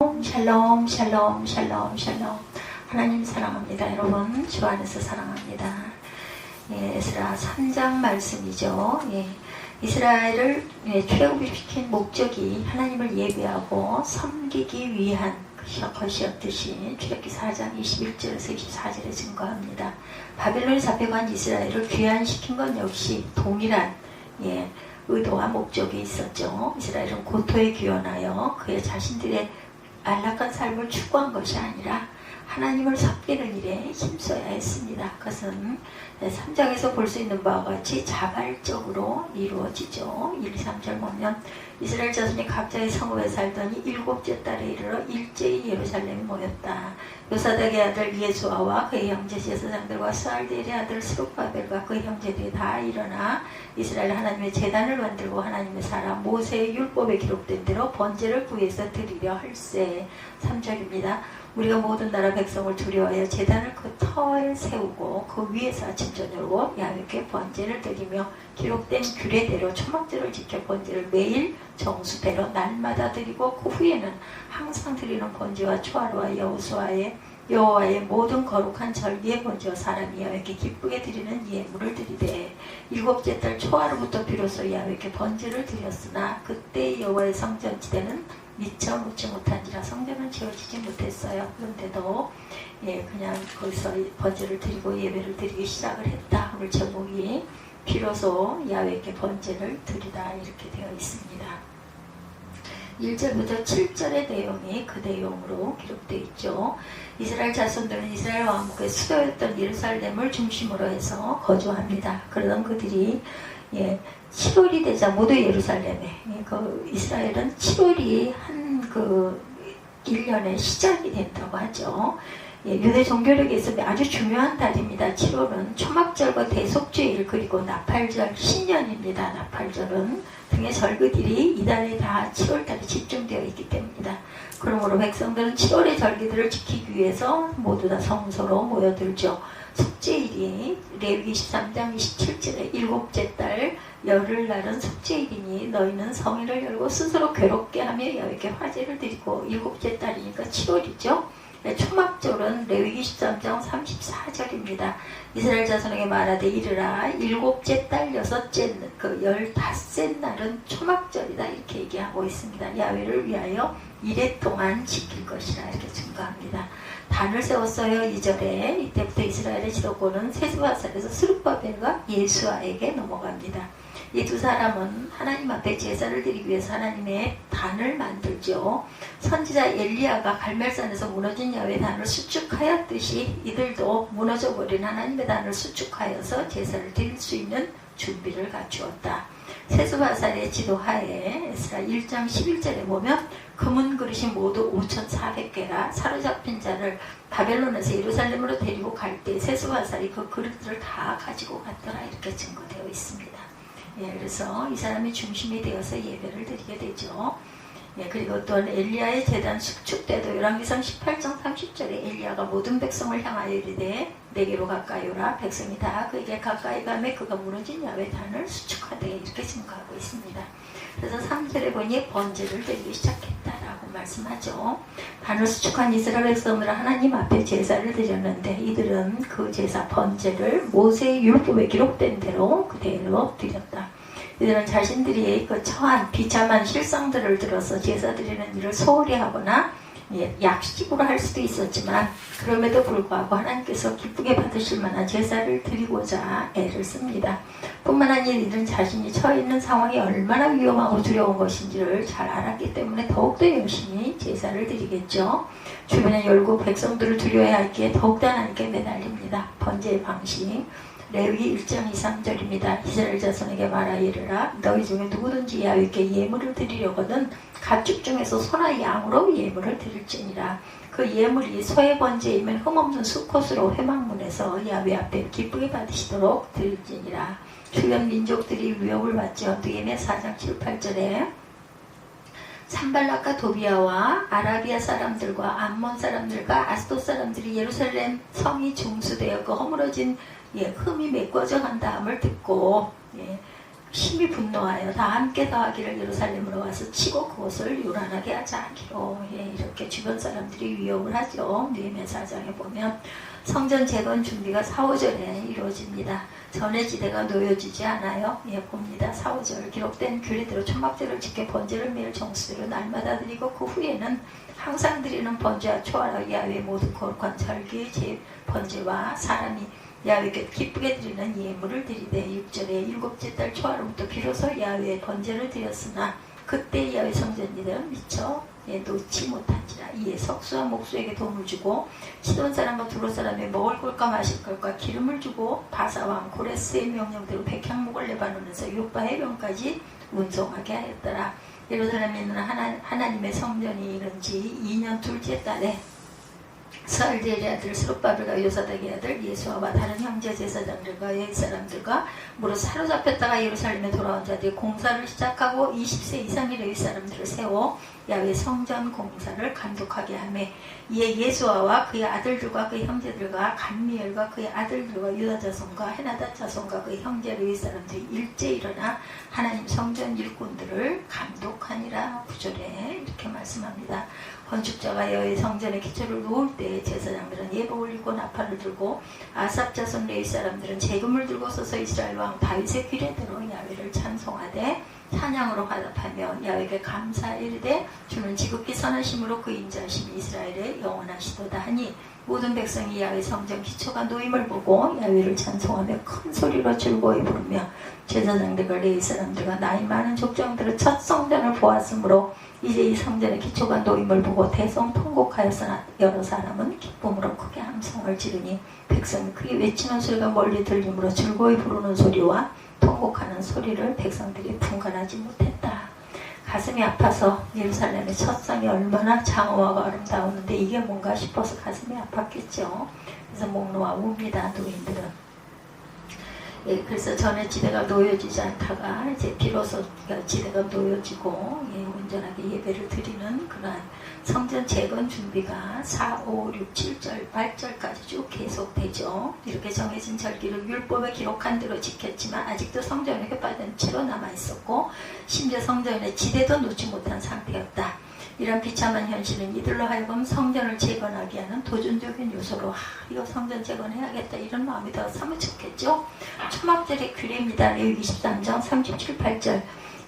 샬롬 샬롬 샬롬 샬롬. 하나님 사랑합니다. 여러분 주 안에서 사랑합니다. 에스라 3장 말씀이죠. 이스라엘을 출애굽시킨 목적이 하나님을 예배하고 섬기기 위한 것이었듯이 출애굽기 4장 21절에서 24절에 증거합니다. 바벨론에 잡혀간 이스라엘을 귀환시킨 건 역시 동일한 의도와 목적이 있었죠. 이스라엘은 고토에 귀환하여 그의 자신들의 안락한 삶을 추구한 것이 아니라 하나님을 섬기는 일에 힘써야 했습니다. 그것은 3장에서 볼 수 있는 바와 같이 자발적으로 이루어지죠. 1, 3절 보면 이스라엘 자손이 각자의 성읍에 살더니 7째 달에 이르러 일제히 예루살렘에 모였다. 요사닥의 아들 예수아와 그의 형제 제사장들과 스알디엘의 아들 스룹바벨과 그의 형제들이 다 일어나 이스라엘 하나님의 제단을 만들고 하나님의 사람 모세의 율법에 기록된 대로 번제를 구해서 드리려 할세. 3절입니다. 우리가 모든 나라 백성을 두려워하여 제단을 그 터에 세우고 그 위에서 아침 저녁으로 야훼께 번제를 드리며 기록된 규례대로 초막절을 지켜 번제를 매일 정수대로 날마다 드리고 그 후에는 항상 드리는 번제와 초하루와 여호와의 모든 거룩한 절기의 번제와 사람이 야훼께 기쁘게 드리는 예물을 드리되 7째 달 초하루부터 비로소 야훼께 번제를 드렸으나 그때 여호와의 성전지대는 미처 묻지 못한지라 성전은 지어지지 못했어요. 그런데도 그냥 거기서 번제를 드리고 예배를 드리기 시작을 했다. 오늘 제목이 비로소 야훼께 번제를 드리다 이렇게 되어 있습니다. 1절부터 7절의 내용이 그 내용으로 기록되어 있죠. 이스라엘 자손들은 이스라엘 왕국의 수도였던 예루살렘을 중심으로 해서 거주합니다. 그러던 그들이 7월이 되자 모두 예루살렘에 이스라엘은 7월이 한 1년의 시작이 된다고 하죠. 유대 종교력에서 아주 중요한 달입니다. 7월은 초막절과 대속죄일 그리고 나팔절 신년입니다. 나팔절은 등의 절기들이 이달에 다 7월달에 집중되어 있기 때문이다. 그러므로 백성들은 7월의 절기들을 지키기 위해서 모두 다 성소로 모여들죠. 속죄일이 레위기 13장 27절에 7째 달 열흘날은 속죄일이니 너희는 성회를 열고 스스로 괴롭게 하며 야훼께 화제를 드리고 7째 달이니까 7월이죠. 초막절은 레위기 13장 34절입니다. 이스라엘 자손에게 말하되 이르라 7째 달 15째 날은 초막절이다 이렇게 얘기하고 있습니다. 야훼를 위하여 이래 동안 지킬 것이라 이렇게 증거합니다. 단을 세웠어요. 2절에 이때부터 이스라엘의 지도권은 세스바살에서 스룹바벨과 예수아에게 넘어갑니다. 이 두 사람은 하나님 앞에 제사를 드리기 위해서 하나님의 단을 만들죠. 선지자 엘리야가 갈멜산에서 무너진 야훼의 단을 수축하였듯이 이들도 무너져버린 하나님의 단을 수축하여서 제사를 드릴 수 있는 준비를 갖추었다. 세스바살의 지도하에 에스라 1장 11절에 보면 금은 그릇이 모두 5,400개라 사로잡힌 자를 바벨론에서 예루살렘으로 데리고 갈 때 세스바살이 그 그릇들을 다 가지고 갔더라 이렇게 증거되어 있습니다. 그래서 이 사람이 중심이 되어서 예배를 드리게 되죠. 그리고 또한 엘리야의 제단 숙축 때도 열왕기상 18장 30절에 엘리야가 모든 백성을 향하여 이르되 내게로 가까이 오라. 백성이 다 그에게 가까이 가매 그가 무너진 야훼 단을 수축하되 이렇게 증거하고 있습니다. 그래서 3절에 보니 번제를 드리기 시작했다라고 말씀하죠. 단을 수축한 이스라엘 백성들은 하나님 앞에 제사를 드렸는데 이들은 그 제사 번제를 모세의 율법에 기록된 대로 그대로 드렸다. 이들은 자신들이 그 처한 비참한 실상들을 들어서 제사 드리는 일을 소홀히 하거나 약식으로 할 수도 있었지만 그럼에도 불구하고 하나님께서 기쁘게 받으실 만한 제사를 드리고자 애를 씁니다. 뿐만 아니라 이들은 자신이 처해 있는 상황이 얼마나 위험하고 두려운 것인지를 잘 알았기 때문에 더욱더 열심히 제사를 드리겠죠. 주변에 열고 백성들을 두려워해야 하기에 더욱더 하나님께 매달립니다. 번제의 방식 레위기 1장 2, 3절입니다. 이스라엘 자손에게 말하 이르라 너희 중에 누구든지 야훼께 예물을 드리려거든 가축 중에서 소나 양으로 예물을 드릴지니라. 그 예물이 소의 번제이면 흠없는 수컷으로 회막문에서 야훼 앞에 기쁘게 받으시도록 드릴지니라. 주변 민족들이 위협을 받죠. 느헤미야 4장 7, 8절에 산발락과 도비아와 아라비아 사람들과 암몬 사람들과 아스돗 사람들이 예루살렘 성이 중수되었고 허물어진 흠이 메꿔져 간다함을 듣고 심히 분노하여 다 함께 더하기를 예루살렘으로 와서 치고 그곳을 요란하게 하지 않기로. 이렇게 주변 사람들이 위협을 하죠. 느헤미야 4장에 보면 성전 재건 준비가 4, 5절에 이루어집니다. 전의 지대가 놓여지지 않아요. 봅니다. 4, 5절 기록된 규례대로 초막절을 지켜 번제를 매일 정수대로 날마다 드리고 그 후에는 항상 드리는 번제와 초하라 야외 모든 거룩한 절기 제 번제와 사람이 야외께 기쁘게 드리는 예물을 드리되 6절에 일곱째 달 초하루부터 비로소 야외에 번제를 드렸으나 그때 야외 성전이들은 미처 놓지 못한지라. 이에 석수와 목수에게 도움을 주고 시돈 사람과 두로 사람이 먹을 것과 마실 것과 기름을 주고 바사왕 고레스의 명령대로 백향목을 레바논에서 요파 해변까지 운송하게 하였더라. 예루살렘에 있는 하나님의 성전이 이른 지 2년 둘째 달에 스알디엘의 아들 스룹바벨과 요사닥의 아들 예수아와 다른 형제 제사장들과 여의 사람들과 무릇 사로잡혔다가 예루살렘에 돌아온 자들이 공사를 시작하고 20세 이상의 레위 사람들을 세워 야훼 성전 공사를 감독하게 하며 이에 예수아와 그의 아들들과 그의 형제들과 감미엘과 그의 아들들과 유다 자손과 헤나다 자손과 그의 형제 레위 사람들이 일제 일어나 하나님 성전 일꾼들을 감독하니라. 9절에 이렇게 말씀합니다. 건축자가 여호와의 성전에 기초를 놓을 때 제사장들은 예복을 입고 나팔을 들고 아삽 자손 레위 사람들은 재금을 들고 서서 이스라엘 왕 다윗의 규례대로 야훼를 찬송하되 찬양으로 화답하며 야훼에게 감사이르되 주는 지극히 선하심으로 그 인자하심이 이스라엘의 영원하시도다 하니 모든 백성이 야훼 성전 기초가 놓임을 보고 야훼를 찬송하며 큰 소리로 즐거이 부르며 제사장들과 레위 사람들과 나이 많은 족장들은 첫 성전을 보았으므로 이제 이 성전의 기초가 놓임을 보고 대성 통곡하였으나 여러 사람은 기쁨으로 크게 함성을 지르니 백성이 크게 외치는 소리가 멀리 들리므로 즐거이 부르는 소리와 통곡하는 소리를 백성들이 분간하지 못했다. 가슴이 아파서 예루살렘의 첫 성이 얼마나 장엄하고 아름다웠는데 이게 뭔가 싶어서 가슴이 아팠겠죠. 그래서 목 놓아 웁니다. 노인들은. 그래서 전에 지대가 놓여지지 않다가 이제 비로소 지대가 놓여지고 온전하게 예배를 드리는 그러한 성전 재건 준비가 4, 5, 6, 7절, 8절까지 쭉 계속되죠. 이렇게 정해진 절기를 율법에 기록한 대로 지켰지만 아직도 성전에 회파된 채로 남아있었고 심지어 성전의 지대도 놓지 못한 상태였다. 이런 비참한 현실은 이들로 하여금 성전을 재건하게 하는 도전적인 요소로 이거 성전 재건해야겠다 이런 마음이 더 사무쳤겠죠. 초막절의 규례입니다. 레위기 23장 37, 8절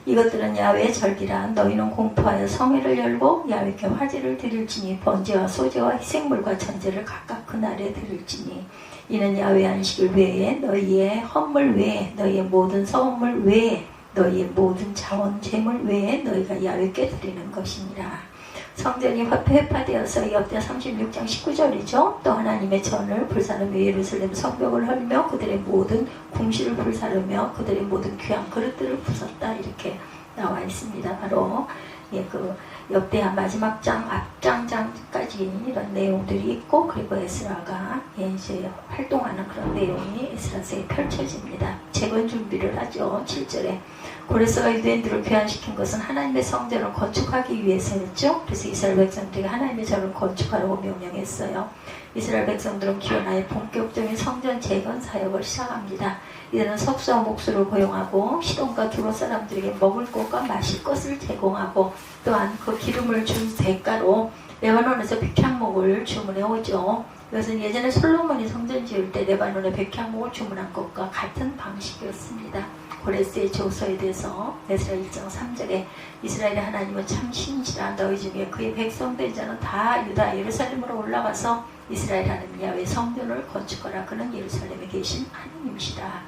이것들은 야훼의 절기라 너희는 공포하여 성회를 열고 야훼께 화제를 드릴지니 번제와 소제와 희생물과 전제를 각각 그날에 드릴지니 이는 야훼 안식일 외에 너희의 헌물 외에 너희의 모든 서원물 외에 너희의 모든 자원 재물 외에 너희가 야훼께 드리는 것이니라. 성전이 회파되어서 역대 36장 19절이죠. 또 하나님의 전을 불사르며 예루살렘 성벽을 헐며 그들의 모든 궁실을 불사르며 그들의 모든 귀한 그릇들을 부쉈다. 이렇게 나와 있습니다. 바로 그 역대하 마지막 장 앞장장까지 이런 내용들이 있고 그리고 에스라가 이제 활동하는 그런 내용이 에스라서에 펼쳐집니다. 재건 준비를 하죠. 7절에 고레스가 유대인들을 귀환시킨 것은 하나님의 성전을 건축하기 위해서였죠. 그래서 이스라엘 백성들에게 하나님의 전을 건축하라고 명령했어요. 이스라엘 백성들은 기원하여 본격적인 성전 재건 사역을 시작합니다. 이들은 석수와 목수를 고용하고 시돈과 두로 사람들에게 먹을 것과 마실 것을 제공하고 또한 그 기름을 준 대가로 레바논에서 백향목을 주문해 오죠. 이것은 예전에 솔로몬이 성전 지을 때 레바논에 백향목을 주문한 것과 같은 방식이었습니다. 고레스의 조서에 대해서 에스라 1장 3절에 이스라엘의 하나님은 참 신이시라 너희 중에 그의 백성 된 자는 다 유다 예루살렘으로 올라가서 이스라엘 하나님 야훼 성전을 건축하라. 그는 예루살렘에 계신 하나님이시다.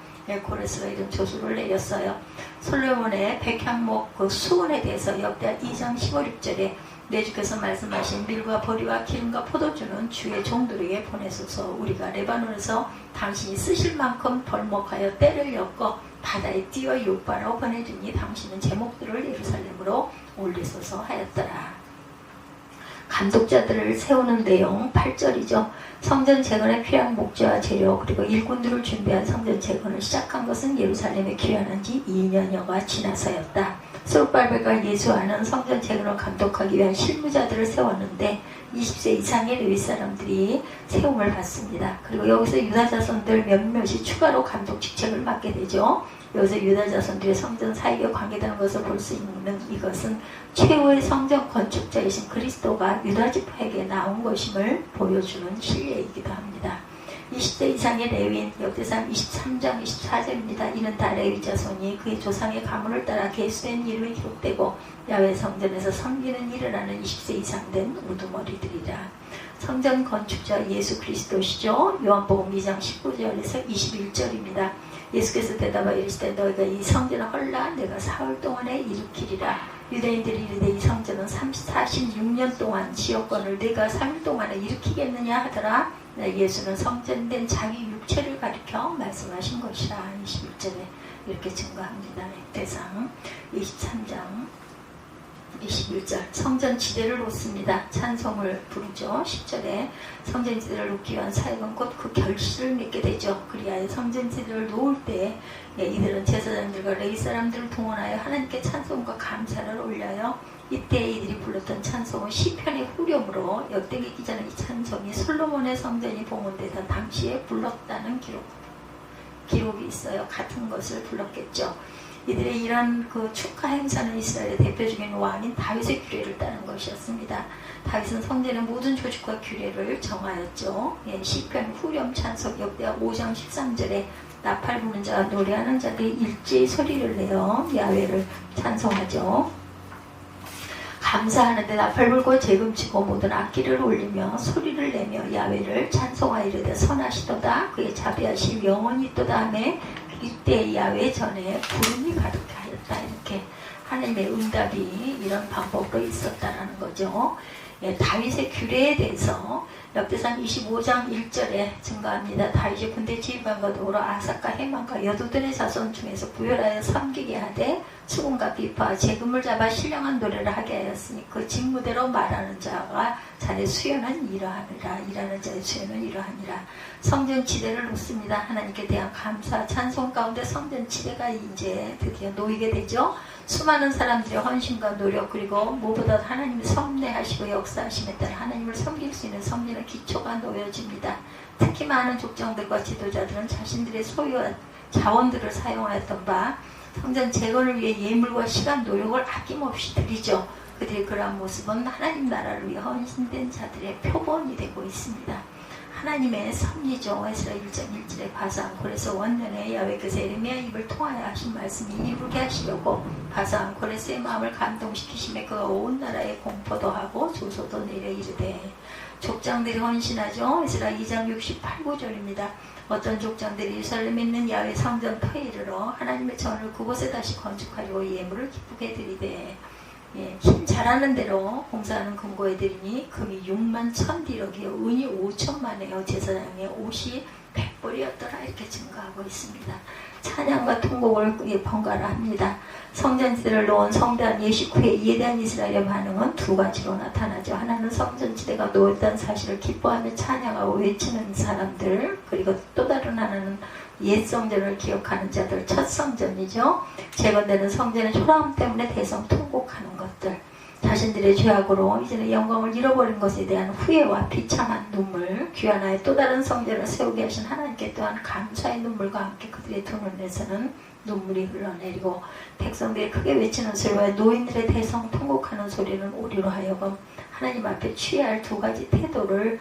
고레스가 이런 조서를 내렸어요. 솔로몬의 백향목 그 수은에 대해서 역대 2장 15, 6절에 내 주께서 말씀하신 밀과 보리와 기름과 포도주는 주의 종들에게 보내소서. 우리가 레바논에서 당신이 쓰실 만큼 벌목하여 때를 엮어 바다에 띄어 요바로 보내주니 당신은 제목들을 예루살렘으로 올리소서 하였더라. 감독자들을 세우는 내용 8절이죠. 성전 재건에 필요한 목재와 재료 그리고 일꾼들을 준비한 성전 재건을 시작한 것은 예루살렘에 귀환한 지 2년여가 지나서였다. 스룹바벨과 예수아는 성전 재건을 감독하기 위한 실무자들을 세웠는데 20세 이상의 레위 사람들이 세움을 받습니다. 그리고 여기서 유다 자손들 몇몇이 추가로 감독 직책을 맡게 되죠. 여기서 유다 자손들의 성전 사이에 관계되는 것을 볼 수 있는 이것은 최후의 성전 건축자이신 그리스도가 유다 지파에게 나온 것임을 보여주는 신뢰이기도 합니다. 20대 이상의 레위인 역대상 23장 24절입니다. 이는 다 레위 자손이 그의 조상의 가문을 따라 계수된 이름이 기록되고 야훼 성전에서 섬기는 일을 하는 20세 이상 된 우두머리들이라. 성전 건축자 예수 그리스도시죠. 요한복음 2장 19절에서 21절입니다. 예수께서 대답하여 이르시되 너희가 이 성전을 헐라 내가 사흘 동안에 일으키리라. 유대인들이 이르되 이 성전은 46년 동안 지었건을 내가 3일 동안에 일으키겠느냐 하더라. 예수는 성전된 자기 육체를 가리켜 말씀하신 것이라. 21절에 이렇게 증거합니다. 역대상 23장 21절 성전 지대를 놓습니다. 찬송을 부르죠. 10절에 성전 지대를 놓기 위한 사역은 곧 그 결실을 맺게 되죠. 그리하여 성전 지대를 놓을 때 이들은 제사장들과 레위 사람들을 동원하여 하나님께 찬송과 감사를 올려요. 이때 이들이 불렀던 찬송은 시편의 후렴으로 역대기 기자는 이 찬송이 솔로몬의 성전이 봉헌되던 당시에 불렀다는 기록이 있어요. 같은 것을 불렀겠죠. 이들의 이런 그 축하 행사는 이스라엘의 대표적인 왕인 다윗의 규례를 따른 것이었습니다. 다윗은 성전의 모든 조직과 규례를 정하였죠. 시편 후렴 찬송 역대하 5장 13절에 나팔 부는 자와 노래하는 자들이 일제히 소리를 내어 야훼를 찬송하죠. 감사하는데 나팔 불고 재금치고 모든 악기를 올리며 소리를 내며 야훼를 찬송하여 이르되 선하시도다 그의 자비하심 영원히 있도다 하매 이때 야훼 전에 구름이 가득하였다. 이렇게 하나님의 응답이 이런 방법으로 있었다라는 거죠. 다윗의 규례에 대해서 역대상 25장 1절에 증거합니다. 다윗이 군대 지휘관과 더불어 아삭과 헤만과 여두둔의 자손 중에서 구별하여 섬기게 하되 수금과 비파 재금을 잡아 신령한 노래를 하게 하였으니 그 직무대로 말하는 자가 자네 수요는 이러하니라. 일하는 자의 수요는 이러하니라. 성전 지대를 놓습니다. 하나님께 대한 감사 찬송 가운데 성전 지대가 이제 드디어 놓이게 되죠. 수많은 사람들의 헌신과 노력 그리고 무엇보다 하나님이 섭리하시고 역사하심에 따라 하나님을 섬길 수 있는 성전의 기초가 놓여집니다. 특히 많은 족장들과 지도자들은 자신들의 소유한 자원들을 사용하였던 바 성전 재건을 위해 예물과 시간 노력을 아낌없이 드리죠. 그들의 그러한 모습은 하나님 나라를 위해 헌신된 자들의 표본이 되고 있습니다. 하나님의 섭리죠. 에스라 1장 1절에 바사안콜에서 원년에 야훼께서 에레미야 입을 통하여 하신 말씀이 이루게 하시려고 바사안콜에서의 마음을 감동시키심에 그가 온 나라에 공포도 하고 조소도 내려 이르되 족장들이 헌신하죠. 에스라 2장 68구절입니다. 어떤 족장들이 예루살렘에 있는 야훼 성전 터에 이르러 하나님의 전을 그곳에 다시 건축하려고 예물을 기쁘게 드리되 힘 잘하는 대로 공사하는 금고에 드리니 금이 6만 1,000디럭이요 은이 5천만이요 제사장의 옷이 100벌이었더라. 이렇게 증거하고 있습니다. 찬양과 통곡을 번갈아 합니다. 성전지대를 놓은 성대한 예식 후에 이에 대한 이스라엘의 반응은 두 가지로 나타나죠. 하나는 성전지대가 놓였다는 사실을 기뻐하며 찬양하고 외치는 사람들, 그리고 또 다른 하나는 옛 성전을 기억하는 자들, 첫 성전이죠. 재건되는 성전의 초라함 때문에 대성 통곡하는 것들, 자신들의 죄악으로 이제는 영광을 잃어버린 것에 대한 후회와 비참한 눈물, 귀환하여 또 다른 성전을 세우게 하신 하나님께 또한 감사의 눈물과 함께 그들의 두 눈에서는 눈물이 흘러내리고 백성들이 크게 외치는 소리와 노인들의 대성 통곡하는 소리는 우리로 하여금 하나님 앞에 취해야 할 두 가지 태도를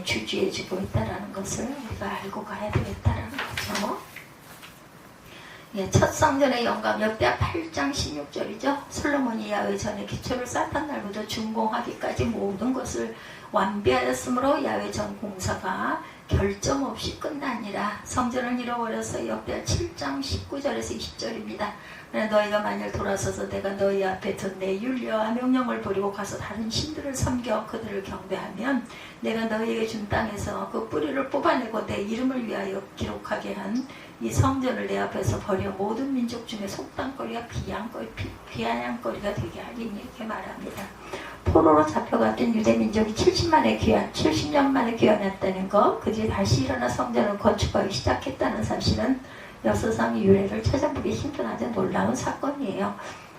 주지해주고 있다는 것을 우리가 알고 가야 되겠다는 거죠. 첫 성전의 영감 역대하 8장 16절이죠. 솔로몬이 야훼 전에 기초를 쌓던 날부터 준공하기까지 모든 것을 완비하였으므로 야훼 전 공사가 결점 없이 끝나니라. 성전을 잃어버려서 역대하 7장 19절에서 20절입니다. 너희가 만일 돌아서서 내가 너희 앞에 둔 내 율례와 명령을 버리고 가서 다른 신들을 섬겨 그들을 경배하면 내가 너희에게 준 땅에서 그 뿌리를 뽑아내고 내 이름을 위하여 기록하게 한 이 성전을 내 앞에서 버려 모든 민족 중에 속담거리와 비아냥거리가 되게 하리니 이렇게 말합니다. 포로로 잡혀갔던 유대민족이 70년 만에 귀환했다는 것, 그들이 다시 일어나 성전을 건축하기 시작했다는 사실은 역사상 유래를 찾아보기 힘든 아주 놀라운 사건이에요.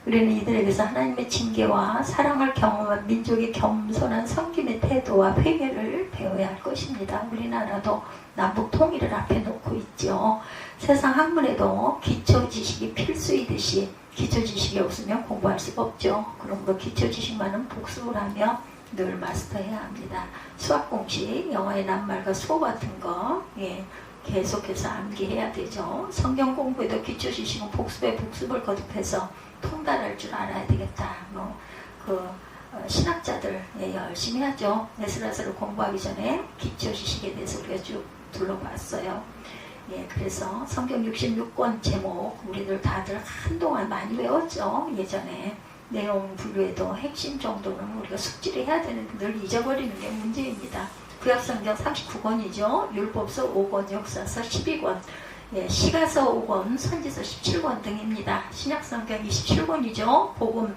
우리는 이들에게서 하나님의 징계와 사랑을 경험한 민족의 겸손한 섬김의 태도와 회개를 배워야 할 것입니다. 우리나라도 남북 통일을 앞에 놓고 있죠. 세상 학문에도 기초 지식이 필수이듯이 기초 지식이 없으면 공부할 수가 없죠. 그러므로 기초 지식만은 복습을 하며 늘 마스터해야 합니다. 수학 공식, 영어의 낱말과 수어 같은 거 계속해서 암기해야 되죠. 성경 공부에도 기초 지식은 복습에 복습을 거듭해서 통달할 줄 알아야 되겠다. 신학자들 열심히 하죠. 에스라서를 공부하기 전에 기초 지식에 대해서 우리가 쭉 둘러봤어요. 그래서 성경 66권 제목 우리들 다들 한동안 많이 외웠죠. 예전에 내용 분류에도 핵심 정도는 우리가 숙지를 해야 되는데 늘 잊어버리는 게 문제입니다. 구약성경 39권이죠. 율법서 5권, 역사서 12권, 시가서 5권, 선지서 17권 등입니다. 신약성경 27권이죠. 복음,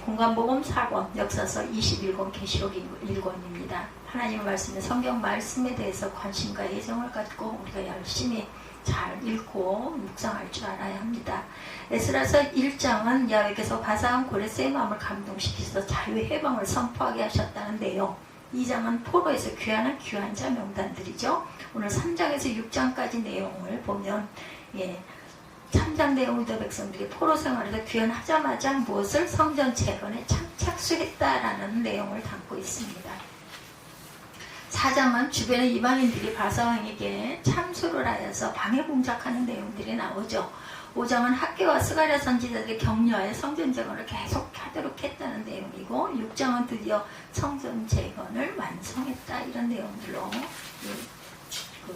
공간복음 4권, 역사서 21권, 계시록 1권입니다. 하나님의 말씀에 성경 말씀에 대해서 관심과 애정을 갖고 우리가 열심히 잘 읽고 묵상할 줄 알아야 합니다. 에스라서 1장은 야훼께서 바사한 고레스의 마음을 감동시키셔서 자유의 해방을 선포하게 하셨다는 내용. 2장은 포로에서 귀환한 귀환자 명단들이죠. 오늘 3장에서 6장까지 내용을 보면 3장 내용 유다 백성들이 포로 생활에서 귀환하자마자 무엇을 성전 재건에 착수했다라는 내용을 담고 있습니다. 4장은 주변의 이방인들이 바사왕에게 참소를 하여서 방해 공작하는 내용들이 나오죠. 5장은 학개와 스가랴 선지자들의 격려하여 성전 재건을 계속하도록 했다는 내용이고 6장은 드디어 성전 재건을 완성했다 이런 내용들로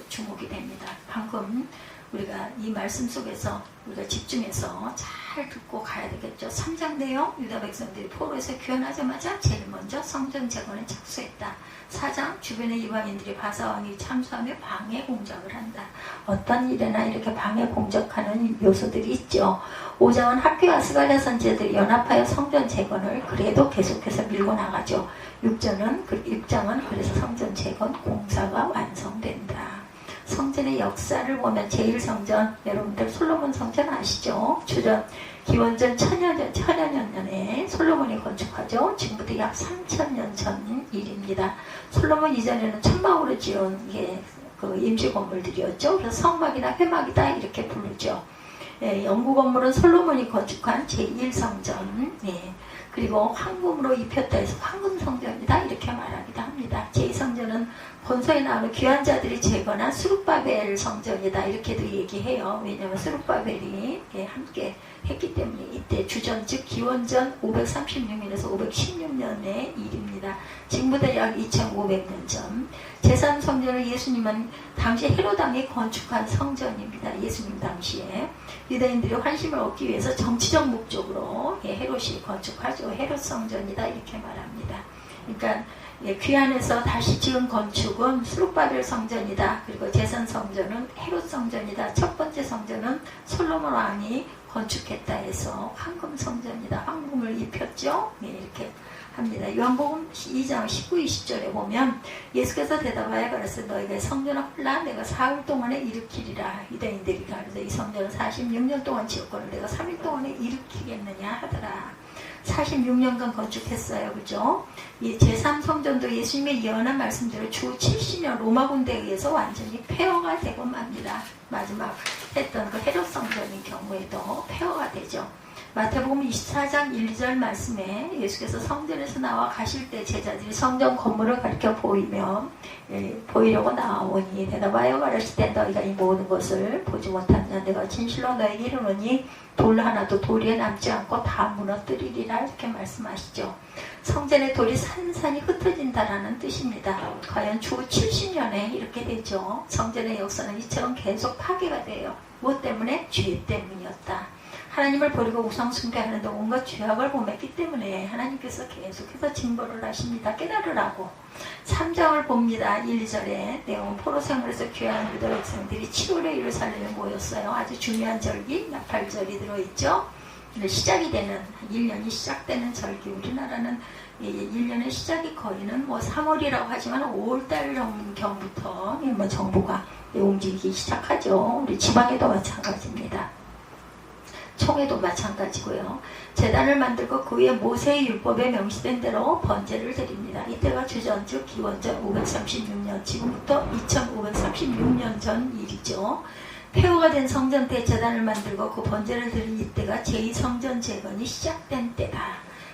주목이 됩니다. 방금 우리가 이 말씀 속에서 우리가 집중해서 잘 듣고 가야 되겠죠. 3장 내용 유다 백성들이 포로에서 귀환하자마자 제일 먼저 성전 재건에 착수했다. 4장 주변의 이방인들이 바사왕이 참수하며 방해 공작을 한다. 어떤 일에나 이렇게 방해 공작하는 요소들이 있죠. 5장은 학개와 스가랴 선지자들이 연합하여 성전 재건을 그래도 계속해서 밀고 나가죠. 6장은 그래서 성전 재건 공사가 완성된다. 성전의 역사를 보면 제1성전, 여러분들 솔로몬 성전 아시죠? 주전 기원전 천여년에 솔로몬이 건축하죠. 지금부터 약 3000년 전 일입니다. 솔로몬 이전에는 천막으로 지은 그 임시 건물들이었죠. 그래서 성막이나 회막이다 이렇게 부르죠. 영구 건물은 솔로몬이 건축한 제1성전. 그리고 황금으로 입혔다 해서 황금성전이다 이렇게 말하기도 합니다. 제2성전은 본서에 나오는 귀환자들이 재건한 스룹바벨 성전이다 이렇게도 얘기해요. 왜냐하면 스룹바벨이 함께 했기 때문에 이때 주전 즉 기원전 536년에서 516년의 일입니다. 지금보다 약 2500년 전 제3성전을 예수님은 당시 헤롯 왕이 건축한 성전입니다. 예수님 당시에 유대인들이 환심을 얻기 위해서 정치적 목적으로 헤롯이 건축하죠. 헤롯 성전이다 이렇게 말합니다. 그러니까 귀환해서 다시 지은 건축은 스룹바벨 성전이다. 그리고 제3성전은 헤롯 성전이다. 첫 번째 성전은 솔로몬 왕이 건축했다 해서 황금 성전이다. 황금을 입혔죠. 이렇게 합니다. 요한복음 2장 19, 20절에 보면 예수께서 대답하여 가라사대 너희가 성전을 홀라 내가 사흘 동안에 일으키리라. 유대인들이 가로되 이 성전을 46년 동안 지었거늘 내가 3일 동안에 일으키겠느냐 하더라. 46년간 건축했어요. 그죠? 이 제3성전도 예수님의 예언한 말씀대로 주 70년 로마 군대에 의해서 완전히 폐허가 되고 맙니다. 마지막 했던 그 헤롯 성전의 경우에도 폐허가 되죠. 마태복음 24장 1, 2절 말씀에 예수께서 성전에서 나와 가실 때 제자들이 성전 건물을 가리켜 보이려고 나오니 대답하여 가르치되 너희가 이 모든 것을 보지 못하느냐 내가 진실로 너희에게 이르노니 돌 하나도 돌에 남지 않고 다 무너뜨리리라 이렇게 말씀하시죠. 성전의 돌이 산산이 흩어진다라는 뜻입니다. 과연 주 70년에 이렇게 되죠. 성전의 역사는 이처럼 계속 파괴가 돼요. 무엇 때문에? 죄 때문이었다. 하나님을 버리고 우상 숭배하는데 온갖 죄악을 범했기 때문에 하나님께서 계속해서 징벌을 하십니다. 깨달으라고. 3장을 봅니다. 1, 2절에 내용은 포로 생활에서 귀한 유다 백성들이 7월에 예루살렘에 모였어요. 아주 중요한 절기, 나팔절이 들어있죠. 시작이 되는 1년이 시작되는 절기. 우리나라는 1년의 시작이 거의는 3월이라고 하지만 5월달 경부터 정부가 움직이기 시작하죠. 우리 지방에도 마찬가지입니다. 총회도 마찬가지고요. 제단을 만들고 그 위에 모세의 율법에 명시된 대로 번제를 드립니다. 이때가 주전주 기원전 536년, 지금부터 2536년 전 일이죠. 폐허가 된 성전 때 제단을 만들고 그 번제를 드린 이때가 제2성전 재건이 시작된 때다.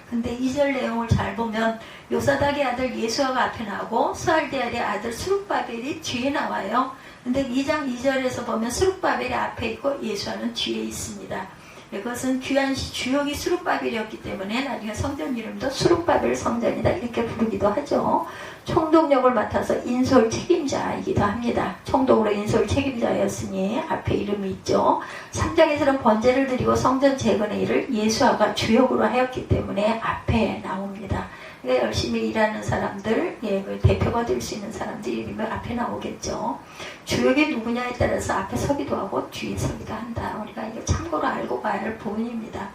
근데 2절 내용을 잘 보면 요사닥의 아들 예수아가 앞에 나오고 스알디엘의 아들 스룹바벨이 뒤에 나와요. 근데 2장 2절에서 보면 스룹바벨이 앞에 있고 예수아는 뒤에 있습니다. 이것은 귀환시 주역이 스룹바벨이었기 때문에 나중에 성전 이름도 스룹바벨 성전이다 이렇게 부르기도 하죠. 총독역을 맡아서 인솔 책임자이기도 합니다. 총독으로 인솔 책임자였으니 앞에 이름이 있죠. 3장에서는 번제를 드리고 성전 재건의 일을 예수아가 주역으로 하였기 때문에 앞에 나옵니다. 열심히 일하는 사람들, 그 대표가 될 수 있는 사람들 이름이 앞에 나오겠죠. 주역이 누구냐에 따라서 앞에 서기도 하고 뒤에 서기도 한다. 우리가 이거 참고로 알고 가야 할 부분입니다.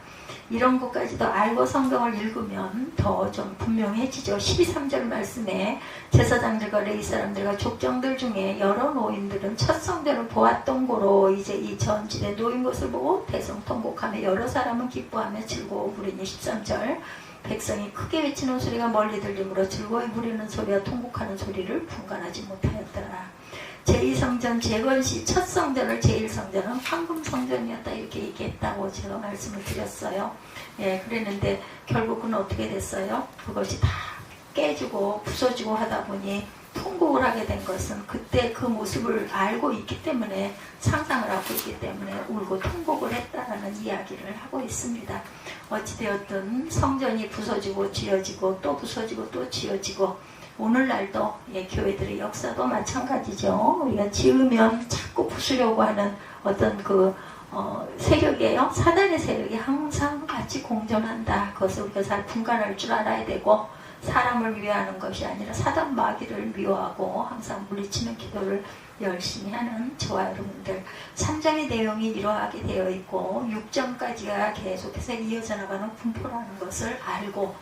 이런 것까지도 알고 성경을 읽으면 더 좀 분명해지죠. 12~3절 말씀에 제사장들과 레위 사람들과 족장들 중에 여러 노인들은 첫 성전을 보았던 고로 이제 이 전지대 놓인 것을 보고 대성통곡하며 여러 사람은 기뻐하며 즐거워 부르니 13절 백성이 크게 외치는 소리가 멀리 들리므로 즐거이 부르는 소리와 통곡하는 소리를 분간하지 못하였더라. 제2성전 재건시 첫 성전을 제1성전은 황금성전이었다 이렇게 얘기했다고 제가 말씀을 드렸어요. 그랬는데 결국은 어떻게 됐어요? 그것이 다 깨지고 부서지고 하다 보니 통곡을 하게 된 것은 그때 그 모습을 알고 있기 때문에 상상을 하고 있기 때문에 울고 통곡을 했다라는 이야기를 하고 있습니다. 어찌되었든 성전이 부서지고 지어지고 또 부서지고 또 지어지고 오늘날도 교회들의 역사도 마찬가지죠. 우리가 지으면 자꾸 부수려고 하는 어떤 세력이에요. 사단의 세력이 항상 같이 공존한다. 그것을 우리가 잘 분간할 줄 알아야 되고 사람을 위하는 것이 아니라 사단 마귀를 미워하고 항상 물리치는 기도를 열심히 하는 저와 여러분들 3장의 내용이 이러하게 되어 있고 6장까지가 계속해서 이어져 나가는 분포라는 것을 알고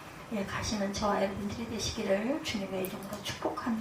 가시는 저와 여러분들이 되시기를 주님의 이름으로 축복합니다.